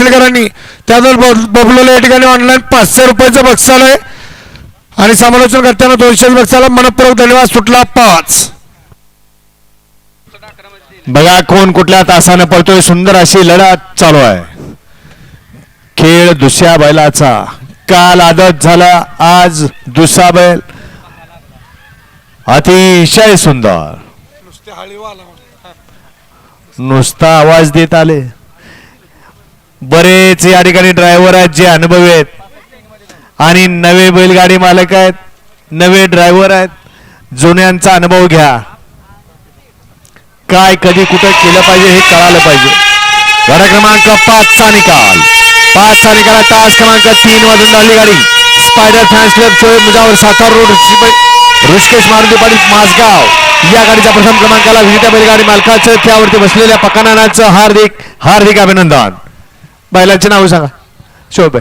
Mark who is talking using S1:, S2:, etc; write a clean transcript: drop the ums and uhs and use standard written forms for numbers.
S1: माचलेकरांनी. त्याबरोबर बबलूला या ठिकाणी ऑनलाईन 500 रुपयाचं बक्षीस आलंय आणि समालोचन करताना 200 बक्षाला मनपूर्वक धन्यवाद. सुटला 5.
S2: बघा कोण कुठल्या तासाने पळतोय. सुंदर अशी लढत चालू आहे. खेळ दुसऱ्या बैलाचा. काल आदत झाला, आज दुसरा बैल. अतिशय सुंदर. नुसता आवाज देत आले. बरेच या ठिकाणी ड्रायव्हर आहेत जे अनुभवी आहेत आणि नवे बैलगाडी मालक आहेत, नवे ड्रायव्हर आहेत. जुन्यांचा अनुभव घ्या. काय कधी कुठं केलं पाहिजे हे कळालं पाहिजे. गाडा क्रमांक 5 चा निकाल. 5 चा निकाल. तास क्रमांक 3 वाजून राहिली गाडी. Spider fans club Shoaib Mujawar Satara road Rishikesh Maruti Patil Masgaon या गाडीच्या प्रथम क्रमांकाला विजेत्या बैलगाडी मालकाचं त्यावरती बसलेल्या पकानानाचं हार्दिक हार्दिक अभिनंदन. बैलाचे नाव सांगा शोएब.